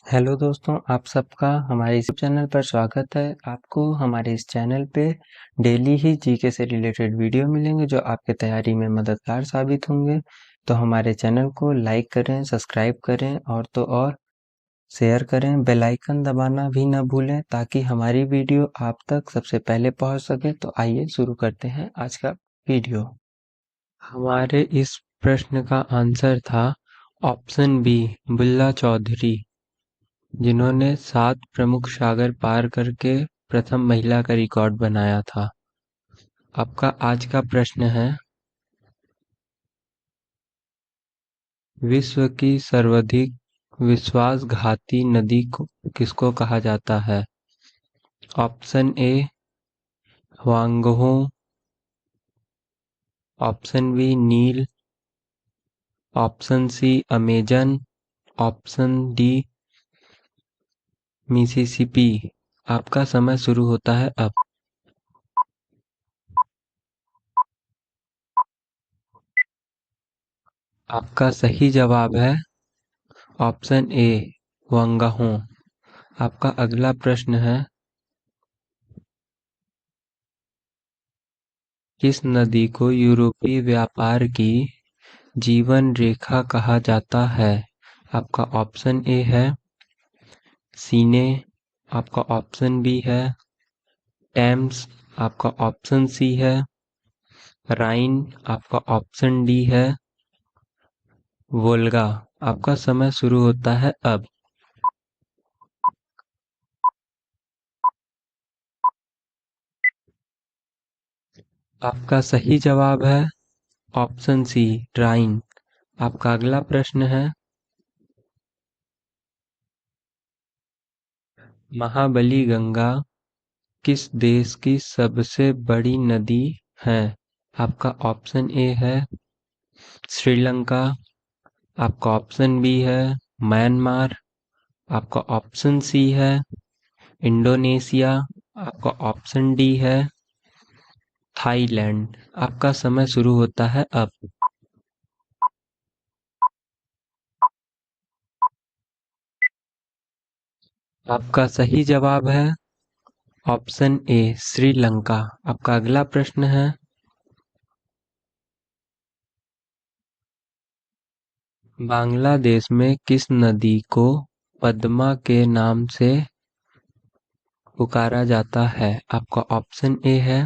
Hello दोस्तों, आप सबका हमारे इस चैनल पर स्वागत है। आपको हमारे इस चैनल पे डेली ही जीके से रिलेटेड वीडियो मिलेंगे जो आपके तैयारी में मददगार साबित होंगे। तो हमारे चैनल को लाइक करें, सब्सक्राइब करें और तो और शेयर करें। बेल आइकन दबाना भी न भूलें ताकि हमारी वीडियो आप तक सबसे पहले पहुंच सके। तो आइए शुरू करते हैं आज का वीडियो। हमारे इस प्रश्न का आंसर था ऑप्शन बी, बुल्ला चौधरी, जिन्होंने 7 प्रमुख सागर पार करके प्रथम महिला का रिकॉर्ड बनाया था। आपका आज का प्रश्न है, विश्व की सर्वाधिक विश्वासघाती नदी किसको कहा जाता है? Option A Hwang Ho, option B Nile, option C Amazon, option D Mississippi. आपका समय शुरू होता है अब। आपका सही जवाब है ऑप्शन ए ह्वांगहो। आपका अगला प्रश्न है, किस नदी को यूरोपीय व्यापार की जीवन रेखा कहा जाता है? आपका ऑप्शन ए है सीने, आपका ऑप्शन बी है टेम्स, आपका ऑप्शन सी है राइन, आपका ऑप्शन डी है वोल्गा। आपका समय शुरू होता है अब। आपका सही जवाब है ऑप्शन सी राइन। आपका अगला प्रश्न है, महाबली गंगा किस देश की सबसे बड़ी नदी है? आपका ऑप्शन ए है श्रीलंका, आपका ऑप्शन बी है म्यांमार, आपका ऑप्शन सी है इंडोनेशिया, आपका ऑप्शन डी है थाईलैंड। आपका समय शुरू होता है अब। आपका सही जवाब है ऑप्शन ए श्रीलंका। आपका अगला प्रश्न है, बांग्लादेश में किस नदी को पद्मा के नाम से पुकारा जाता है? आपका ऑप्शन ए है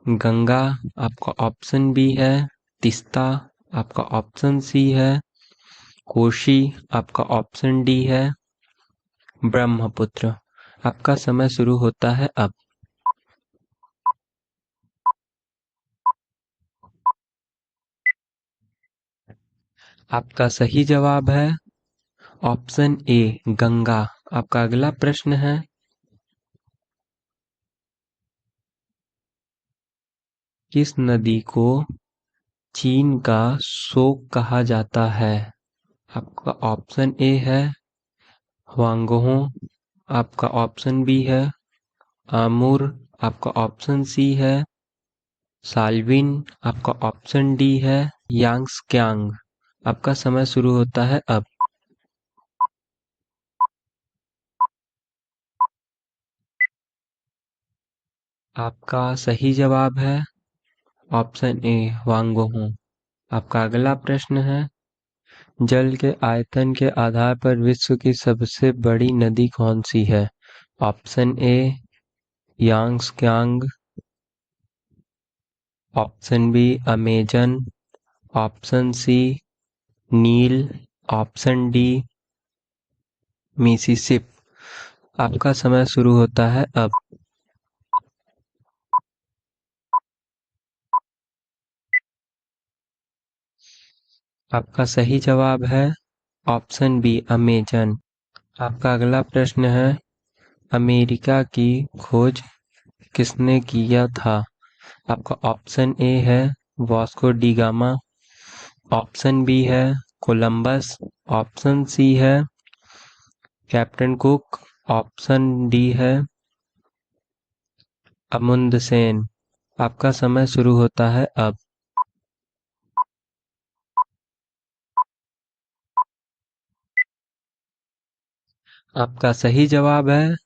गंगा, आपका ऑप्शन बी है तीस्ता, आपका ऑप्शन सी है कोशी, आपका ऑप्शन डी है ब्रह्मपुत्र। आपका समय शुरू होता है अब। आपका सही जवाब है ऑप्शन ए गंगा। आपका अगला प्रश्न है, किस नदी को चीन का शोक कहा जाता है? आपका ऑप्शन ए है ह्वांगहो, आपका ऑप्शन बी है आमूर, आपका ऑप्शन सी है साल्विन, आपका ऑप्शन डी है यांग्स्कियांग। आपका समय शुरू होता है अब। आपका सही जवाब है ऑप्शन ए ह्वांगहो। आपका अगला प्रश्न है, जल के आयतन के आधार पर विश्व की सबसे बड़ी नदी कौन सी है? Option A Yangtze Kiang, option B Amazon, option C नील, ऑप्शन डी मिसिसिप। आपका समय शुरू होता है अब। आपका सही जवाब है ऑप्शन बी अमेजन। आपका अगला प्रश्न है, अमेरिका की खोज किसने किया था? आपका ऑप्शन ए है Vasco da Gama, option B है कोलंबस, ऑप्शन सी है कैप्टन कुक, ऑप्शन डी है अमुंदसेन। आपका समय शुरू होता है अब। आपका सही जवाब है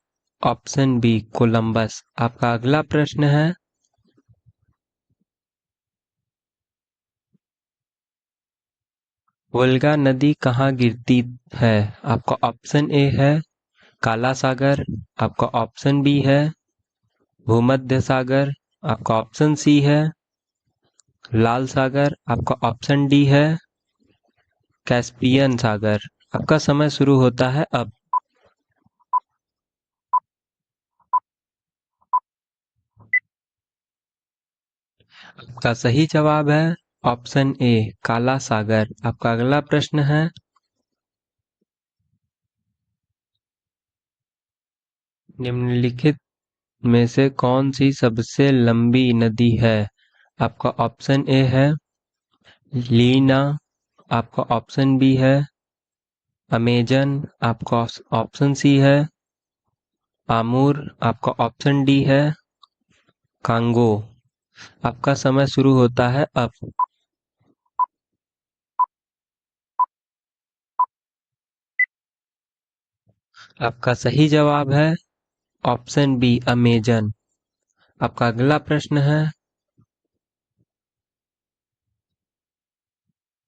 ऑप्शन बी कोलंबस। आपका अगला प्रश्न है, वोल्गा नदी कहाँ गिरती है? आपका ऑप्शन ए है काला सागर, आपका ऑप्शन बी है भूमध्य सागर, आपका ऑप्शन सी है लाल सागर, आपका ऑप्शन डी है कैस्पियन सागर। आपका समय शुरू होता है अब। आपका सही जवाब है ऑप्शन ए काला सागर। आपका अगला प्रश्न है, निम्नलिखित में से कौन सी सबसे लंबी नदी है? आपका ऑप्शन ए है लीना, आपका ऑप्शन बी है अमेजन, आपका ऑप्शन सी है आमूर, आपका ऑप्शन डी है कांगो। आपका समय शुरू होता है अब। आपका सही जवाब है ऑप्शन बी अमेजन। आपका अगला प्रश्न है,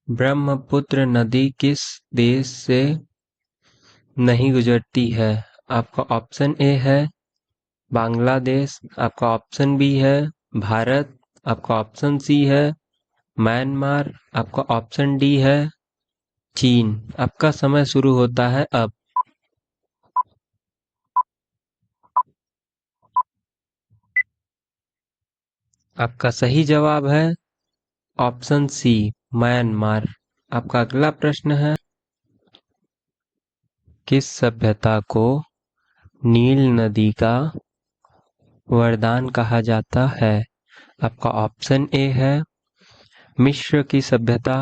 ब्रह्मपुत्र नदी किस देश से नहीं गुजरती है? आपका ऑप्शन ए है बांग्लादेश, आपका ऑप्शन बी है भारत, आपका ऑप्शन सी है म्यांमार, आपका ऑप्शन डी है चीन। आपका समय शुरू होता है अब। आपका सही जवाब है ऑप्शन सी म्यांमार। आपका अगला प्रश्न है, किस सभ्यता को नील नदी का वरदान कहा जाता है? आपका ऑप्शन ए है मिस्र की सभ्यता,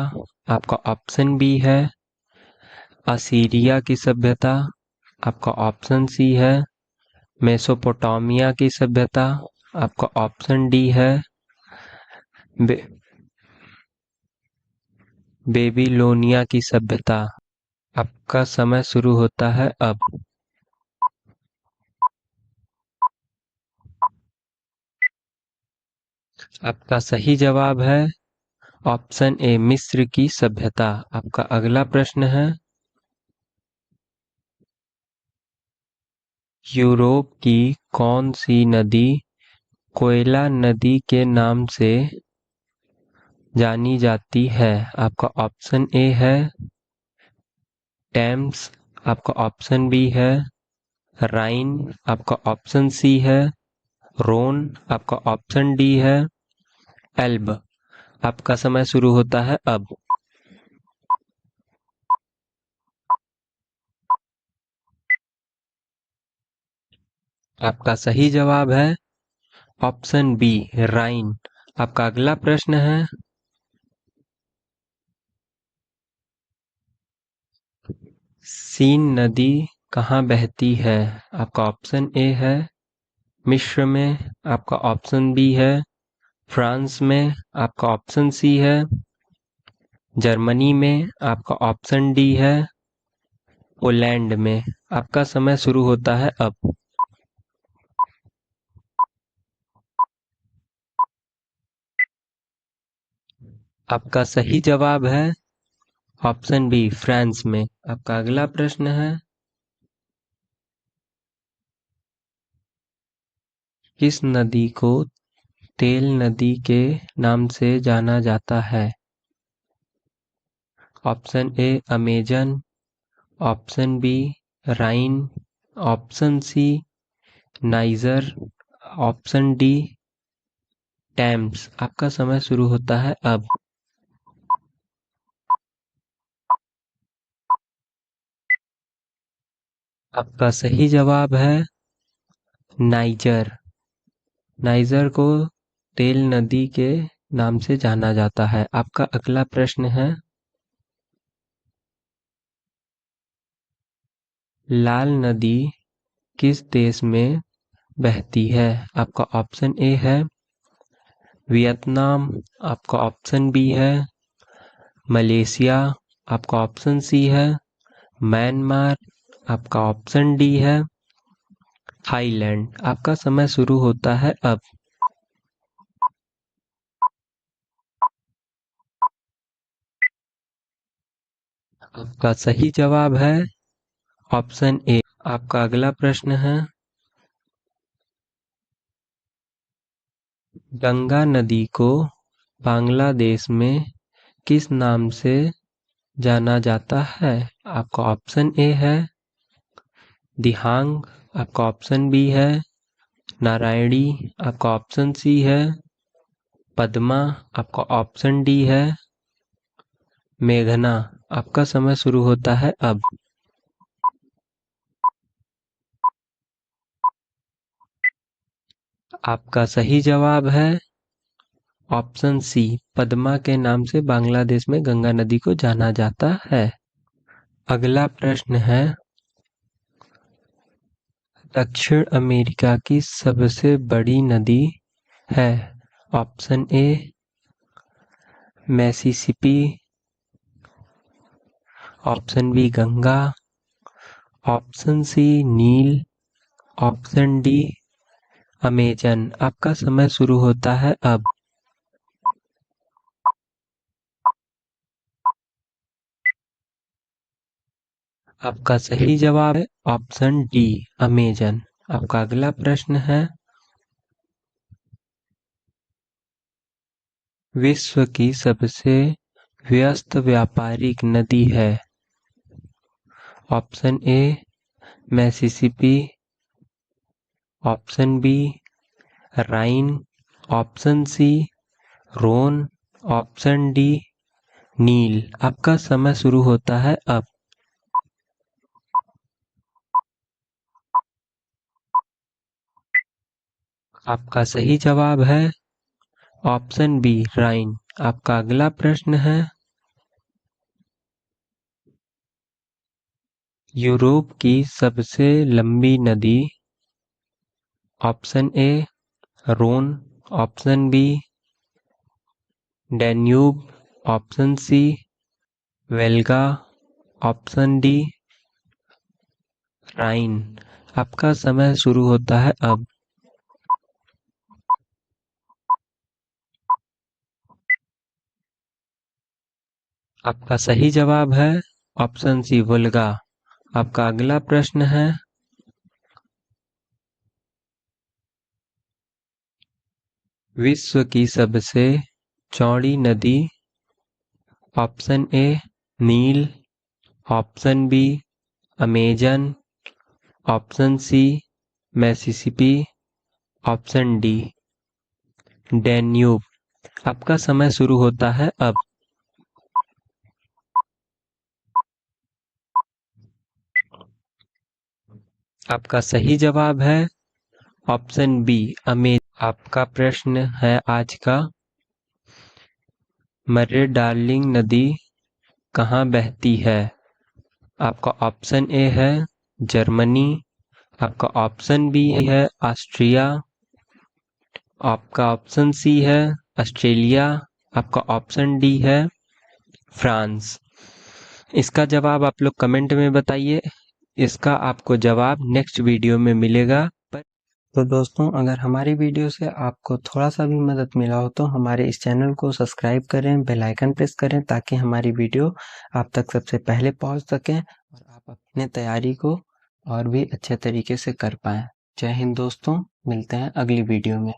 आपका ऑप्शन बी है असीरिया की सभ्यता, आपका ऑप्शन सी है मेसोपोटामिया की सभ्यता, आपका ऑप्शन डी है बे, बेबीलोनिया की सभ्यता। आपका समय शुरू होता है अब। आपका सही जवाब है ऑप्शन ए मिस्र की सभ्यता। आपका अगला प्रश्न है, यूरोप की कौन सी नदी कोयला नदी के नाम से जानी जाती है? आपका ऑप्शन ए है टेम्स, आपका ऑप्शन बी है राइन, आपका ऑप्शन सी है रोन, आपका ऑप्शन डी है एल्ब। आपका समय शुरू होता है अब। आपका सही जवाब है ऑप्शन बी राइन। आपका अगला प्रश्न है, सीन नदी कहाँ बहती है? आपका ऑप्शन ए है मिस्र में, आपका ऑप्शन बी है फ्रांस में, आपका ऑप्शन सी है जर्मनी में, आपका ऑप्शन डी है पोलैंड में। आपका समय शुरू होता है अब। आपका सही जवाब है ऑप्शन बी फ्रांस में। आपका अगला प्रश्न है, किस नदी को तेल नदी के नाम से जाना जाता है? Option A Amazon, option B Rhine, option C Niger, option D Thames. आपका समय शुरू होता है अब। आपका सही जवाब है नाइजर। नाइजर को तेल नदी के नाम से जाना जाता है। आपका अगला प्रश्न है, लाल नदी किस देश में बहती है? आपका ऑप्शन ए है वियतनाम, आपका ऑप्शन बी है मलेशिया, आपका ऑप्शन सी है म्यांमार, आपका ऑप्शन डी है थाईलैंड। आपका समय शुरू होता है अब। आपका सही जवाब है ऑप्शन ए। आपका अगला प्रश्न है, गंगा नदी को बांग्लादेश में किस नाम से जाना जाता है? आपका ऑप्शन ए है दिहांग। आपका ऑप्शन बी है नारायणी। आपका ऑप्शन सी है पद्मा। आपका ऑप्शन डी है मेघना। आपका समय शुरू होता है अब। आपका सही जवाब है ऑप्शन सी, पद्मा के नाम से बांग्लादेश में गंगा नदी को जाना जाता है। अगला प्रश्न है, दक्षिण अमेरिका की सबसे बड़ी नदी है? Option A Mississippi. Option B Ganga. Option C नील। Option D Amazon. आपका समय शुरू होता है अब। आपका सही जवाब है ऑप्शन डी अमेजन। आपका अगला प्रश्न है, विश्व की सबसे व्यस्त व्यापारिक नदी है? Option A Mississippi. Option B Rhine. Option C Rhone. Option D नील। आपका समय शुरू होता है अब। आपका सही जवाब है ऑप्शन बी राइन। आपका अगला प्रश्न है, यूरोप की सबसे लंबी नदी? Option A Rhone. Option B Danube. Option C Volga. Option D Rhine. आपका समय शुरू होता है अब। आपका सही जवाब है ऑप्शन सी वोल्गा। आपका अगला प्रश्न है, विश्व की सबसे चौड़ी नदी? ऑप्शन ए नील। Option B Amazon. Option C Mississippi. Option D Danube. आपका समय शुरू होता है अब। आपका सही जवाब है ऑप्शन बी अमेजन। आपका प्रश्न है आज का, मर्रे डार्लिंग नदी कहाँ बहती है? आपका ऑप्शन ए है जर्मनी। आपका ऑप्शन बी है ऑस्ट्रिया। आपका ऑप्शन सी है ऑस्ट्रेलिया। आपका ऑप्शन डी है फ्रांस। इसका जवाब आप लोग कमेंट में बताइए। इसका आपको जवाब नेक्स्ट वीडियो में मिलेगा। तो दोस्तों, अगर हमारी वीडियो से आपको थोड़ा सा भी मदद मिला हो तो हमारे इस चैनल को सब्सक्राइब करें, बेल आइकन प्रेस करें ताकि हमारी वीडियो आप तक सबसे पहले पहुंच सकें और आप अपने तैयारी को और भी अच्छे तरीके से कर पाएं। जय हिंद दोस्तों, मिलते हैं अगली वीडियो में।